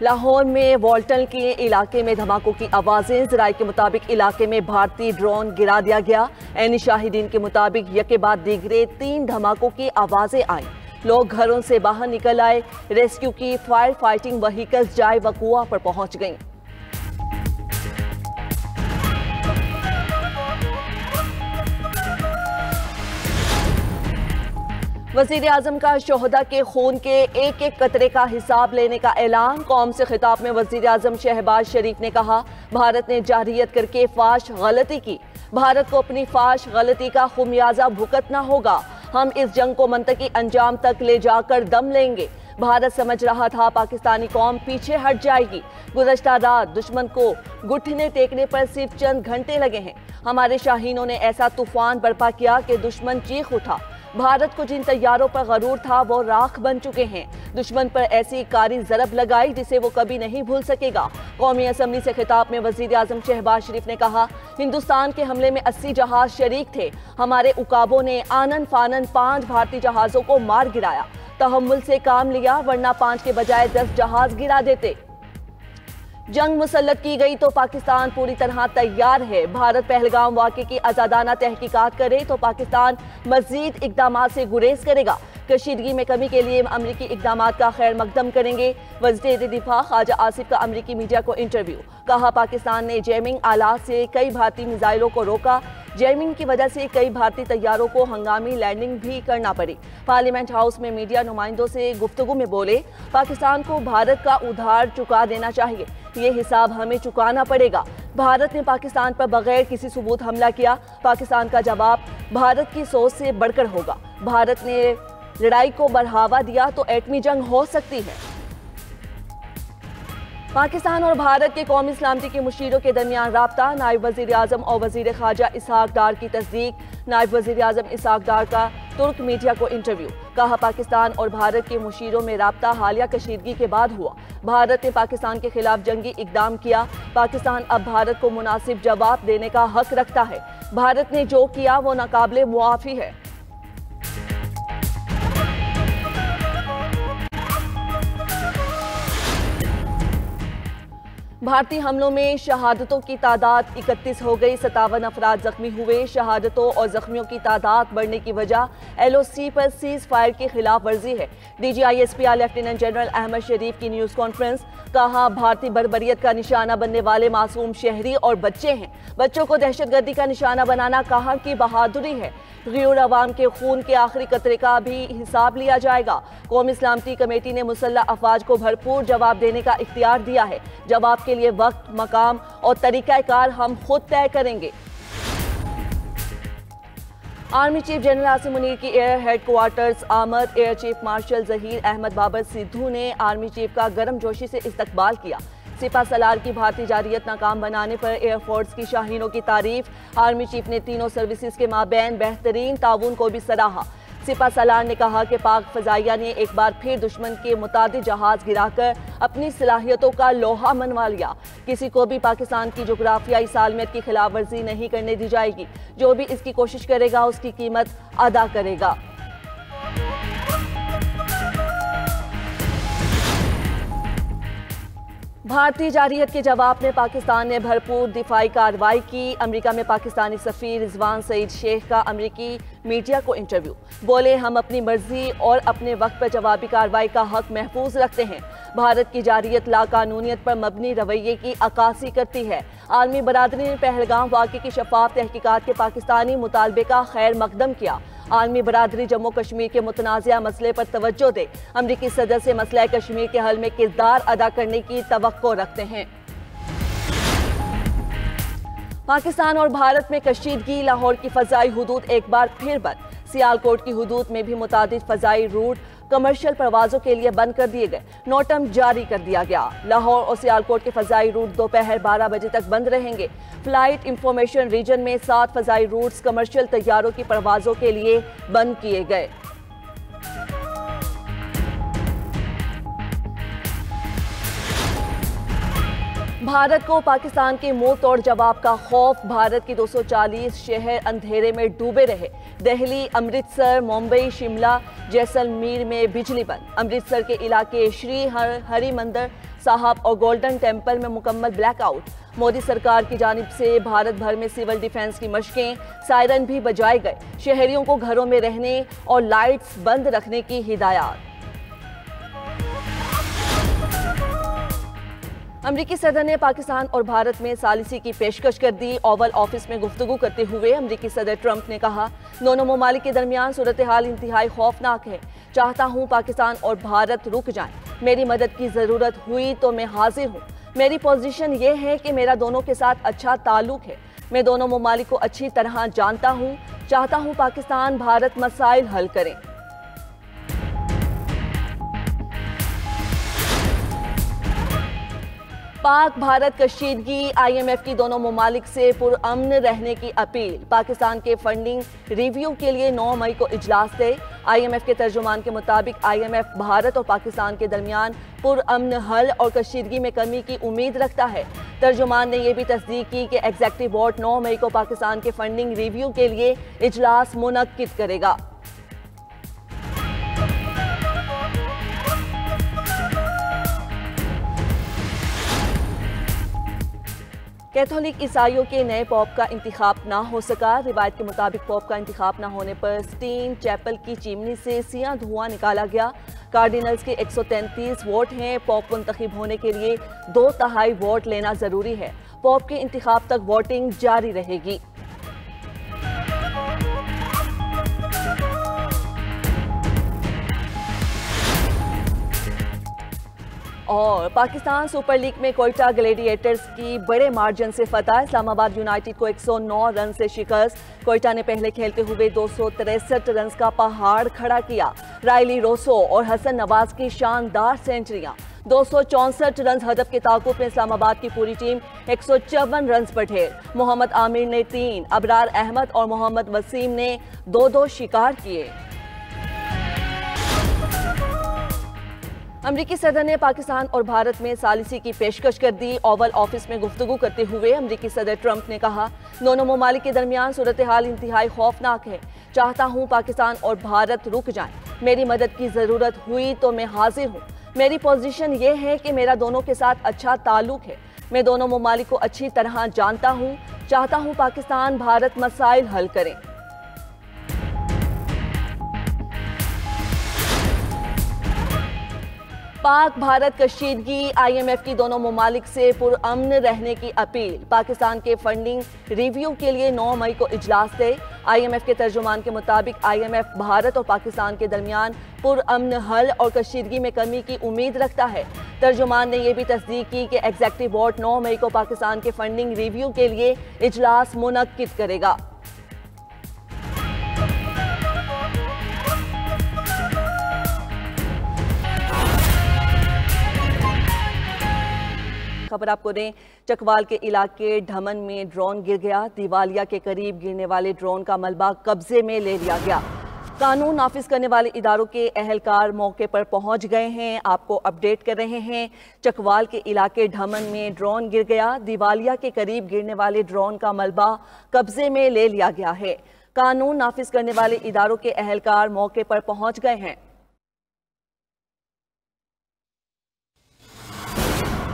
लाहौर में वॉल्टन के इलाके में धमाकों की आवाजें। जराये के मुताबिक इलाके में भारतीय ड्रोन गिरा दिया गया। ऐनी शाहिदीन के मुताबिक यके बाद दीगरे 3 धमाकों की आवाजें आई। लोग घरों से बाहर निकल आए। रेस्क्यू की फायर फाइटिंग व्हीकल्स जाए वकुआ पर पहुंच गईं। वज़ीर आज़म का शोहदा के खून के एक एक कतरे का हिसाब लेने का ऐलान। कौम से खिताब में वज़ीर आज़म शहबाज शरीफ ने कहा, भारत ने जारियत करके फाश गलती की। भारत को अपनी फाश गलती का खुमियाजा भुगतना होगा। हम इस जंग को मंतकी अंजाम तक ले जाकर दम लेंगे। भारत समझ रहा था पाकिस्तानी कौम पीछे हट जाएगी। गुज़श्ता रात दुश्मन को घुटने टेकने पर सिर्फ चंद घंटे लगे हैं। हमारे शाहीनों ने ऐसा तूफान बर्पा किया कि दुश्मन चीख उठा। भारत को जिन तैयारों पर गरूर था वो राख बन चुके हैं। दुश्मन पर ऐसी कारी ज़रब लगाई जिसे वो कभी नहीं भूल सकेगा। कौमी असम्बली से खिताब में वज़ीर आज़म शहबाज शरीफ ने कहा, हिंदुस्तान के हमले में 80 जहाज शरीक थे। हमारे उकाबों ने आनन फानन 5 भारतीय जहाज़ों को मार गिराया। तहम्मुल से काम लिया, वरना 5 के बजाय 10 जहाज गिरा देते। जंग मुसल्लत की गई तो पाकिस्तान पूरी तरह तैयार है। भारत पहलगाम वाक़े की आज़ादाना तहकीकात करे तो पाकिस्तान मज़ीद इक़दाम से गुरेज करेगा। कशीदगी में कमी के लिए अमरीकी इक़दाम का खैर मकदम करेंगे। वज़ीर दिफा ख्वाजा आसिफ का अमरीकी मीडिया को इंटरव्यू। कहा, पाकिस्तान ने जैमिंग आलात से कई भारतीय मिसाइलों को रोका। जैमिंग की वजह से कई भारतीय तैयारों को हंगामी लैंडिंग भी करना पड़ी। पार्लियामेंट हाउस में मीडिया नुमाइंदों से गुफ्तगू में बोले, पाकिस्तान को भारत का उधार चुका देना चाहिए। ये हिसाब हमें चुकाना पड़ेगा। भारत ने पाकिस्तान पर बगैर किसी सबूत हमला किया। पाकिस्तान का जवाब भारत की सोच से बढ़कर होगा। भारत ने लड़ाई को बढ़ावा दिया तो एटमी जंग हो सकती है। पाकिस्तान और भारत के कौमी सलामती के मुशीरों के दरमियान राब्ता। नायब वज़ीर आज़म और वज़ीर ख़ारजा इसहाक डार की तस्दीक। नायब वज़ीर आज़म इसहाक डार का तुर्क मीडिया को इंटरव्यू। कहा, पाकिस्तान और भारत के मुशीरों में राब्ता हालिया कशीदगी के बाद हुआ। भारत ने पाकिस्तान के खिलाफ जंगी इक़दाम किया। पाकिस्तान अब भारत को मुनासिब जवाब देने का हक रखता है। भारत ने जो किया वो नाकाबिले मुआफ़ी है। भारतीय हमलों में शहादतों की तादाद 31 हो गई। 57 अफराद जख्मी हुए। शहादतों और जख्मियों की तादाद बढ़ने की वजह LOC पर सीज फायर की खिलाफ वर्जी है। DGISPR लेफ्टिनेंट जनरल अहमद शरीफ की न्यूज़ कॉन्फ्रेंस। कहा, भारतीय बर्बरियत का निशाना बनने वाले मासूम शहरी और बच्चे हैं। बच्चों को दहशतगर्दी का निशाना बनाना कहाँ की बहादुरी है। ग़ैर अवाम के खून के आखिरी कतरे का भी हिसाब लिया जाएगा। कौमी सलामती कमेटी ने मुसल्लह अफवाज को भरपूर जवाब देने का इख्तियार दिया है। जवाब के लिए वक्त, मकाम और तरीक़ाकार हम खुद तय करेंगे। Army chief general Asim Munir की एयर हेड क्वार्टर्स आमद। Air chief marshal Zaheer Ahmed Babar Sidhu ने आर्मी चीफ का गर्मजोशी से इस्तकबाल किया। सिपा सलार की भारतीय जारियत नाकाम बनाने पर एयरफोर्स की शाहीनों की तारीफ। आर्मी चीफ ने तीनों सर्विसेज के माबैन बेहतरीन ताउन को भी सराहा। सिपा सलार ने कहा कि पाक फ़ज़ाइया ने एक बार फिर दुश्मन के मुतादिद जहाज गिराकर अपनी सलाहियतों का लोहा मनवा लिया। किसी को भी पाकिस्तान की जोग्राफियाई सालमियत की खिलाफ वर्जी नहीं करने दी जाएगी। जो भी इसकी कोशिश करेगा उसकी कीमत अदा करेगा। भारतीय जारियत के जवाब में पाकिस्तान ने भरपूर दिफाई कार्रवाई की। अमेरिका में पाकिस्तानी सफ़ीर रिजवान सईद शेख का अमेरिकी मीडिया को इंटरव्यू। बोले, हम अपनी मर्जी और अपने वक्त पर जवाबी कार्रवाई का हक महफूज रखते हैं। भारत की जारियत लाकानूनियत पर मबनी रवैये की अक्कासी करती है। आलमी बरादरी ने पहलगाम वाक़े की शफाफ तहकीकात के पाकिस्तानी मुतालबे का खैर मकदम किया। आलमी बरादरी जम्मू कश्मीर के मुतनाज़िया मसले पर तवज्जो दे। अमरीकी सदर से मसला कश्मीर के हल में किरदार अदा करने की तवक्को रखते हैं। पाकिस्तान और भारत में कशीदगी। लाहौर की फ़ज़ाई हुदूद एक बार फिर बंद। सियालकोट की हुदूद में भी मुतादिद फ़ज़ाई रूट कमर्शियल परवाज़ों के लिए बंद कर दिए गए। नोटम जारी कर दिया गया। लाहौर और सियालकोट के फ़ज़ाई रूट दोपहर 12 बजे तक बंद रहेंगे। फ्लाइट इंफॉर्मेशन रीजन में 7 फ़ज़ाई रूट्स कमर्शियल तैयारों की परवाज़ों के लिए बंद किए गए। भारत को पाकिस्तान के मुंह तोड़ जवाब का खौफ। भारत के 240 शहर अंधेरे में डूबे रहे। दिल्ली, अमृतसर, मुंबई, शिमला, जैसलमेर में बिजली बंद। अमृतसर के इलाके श्री हरिमंदिर साहब और गोल्डन टेम्पल में मुकम्मल ब्लैकआउट। मोदी सरकार की जानिब से भारत भर में सिविल डिफेंस की मशकें, सायरन भी बजाए गए। शहरियों को घरों में रहने और लाइट्स बंद रखने की हिदायत। अमरीकी सदर ने पाकिस्तान और भारत में सालिसी की पेशकश कर दी। ओवल ऑफिस में गुफ्तगू करते हुए अमरीकी सदर ट्रंप ने कहा, दोनों ममालिक के दरमियान सूरत हाल इंतहाई खौफनाक है। चाहता हूँ पाकिस्तान और भारत रुक जाएं। मेरी मदद की ज़रूरत हुई तो मैं हाजिर हूँ। मेरी पोजीशन ये है कि मेरा दोनों के साथ अच्छा ताल्लुक है। मैं दोनों ममालिक को अच्छी तरह जानता हूँ। चाहता हूँ पाकिस्तान भारत मसाइल हल करें। पाक भारत कशीदगी, IMF की दोनों ममालिक से पुरअमन रहने की अपील। पाकिस्तान के फंडिंग रिव्यू के लिए 9 मई को इजलास दे। IMF के तर्जुमान के मुताबिक IMF भारत और पाकिस्तान के दरमियान पुरअमन हल और कशीदगी में कमी की उम्मीद रखता है। तर्जुमान ने यह भी तस्दीक की कि एग्जीक्यूटिव बोर्ड 9 मई को पाकिस्तान के फंडिंग रिव्यू के लिए इजलास मुनक्किद करेगा। कैथोलिक ईसाइयों के नए पोप का इंतखाब ना हो सका। रिवायत के मुताबिक पोप का इंतखाब ना होने पर स्टीन चैपल की चिमनी से सियाह धुआं निकाला गया। कार्डिनल्स के 133 वोट हैं। पोप मुंतखब होने के लिए 2/3 वोट लेना जरूरी है। पोप के इंतखाब तक वोटिंग जारी रहेगी। और पाकिस्तान सुपर लीग में कोयटा ग्लेडिएटर्स की बड़े मार्जिन से फतह। इस्लामाबाद यूनाइटेड को 109 रन से शिकस्त। कोयटा ने पहले खेलते हुए 263 रन का पहाड़ खड़ा किया। रायली रोसो और हसन नवाज की शानदार सेंचुरियां। 264 रन हदफ के ताकुब में इस्लामाबाद की पूरी टीम 154 रन पर ढेर। मोहम्मद आमिर ने 3, अबरार अहमद और मोहम्मद वसीम ने 2-2 शिकार किए। अमरीकी सदर ने पाकिस्तान और भारत में सालिसी की पेशकश कर दी। ओवल ऑफिस में गुफ्तगू करते हुए अमरीकी सदर ट्रंप ने कहा, दोनों ममालिक के दरमियान सूरत हाल इंतहाई खौफनाक है। चाहता हूँ पाकिस्तान और भारत रुक जाएं। मेरी मदद की ज़रूरत हुई तो मैं हाजिर हूँ। मेरी पोजीशन ये है कि मेरा दोनों के साथ अच्छा ताल्लुक है। मैं दोनों ममालिक को अच्छी तरह जानता हूँ। चाहता हूँ पाकिस्तान भारत मसाइल हल करें। पाक भारत कशीदगी, IMF की दोनों ममालिक से पुरअमन रहने की अपील। पाकिस्तान के फंडिंग रिव्यू के लिए 9 मई को इजलास दे। IMF के तर्जुमान के मुताबिक IMF भारत और पाकिस्तान के दरमियान पुरअमन हल और कशीदगी में कमी की उम्मीद रखता है। तर्जुमान ने यह भी तस्दीक की कि एग्जीक्यूटिव बोर्ड 9 मई को पाकिस्तान के फंडिंग रिव्यू के लिए इजलास मुनक्किद करेगा। खबर आपको दें, चकवाल के इलाके ढमन में ड्रोन गिर गया। दिवालिया के करीब गिरने वाले ड्रोन का मलबा कब्जे में ले लिया गया। कानून नाफिज करने वाले इदारों के अहलकार मौके पर पहुंच गए हैं। आपको अपडेट कर रहे हैं, चकवाल के इलाके ढमन में ड्रोन गिर गया। दिवालिया के करीब गिरने वाले ड्रोन का मलबा कब्जे में ले लिया गया है। कानून नाफिज करने वाले इदारों के अहलकार मौके पर पहुंच गए हैं।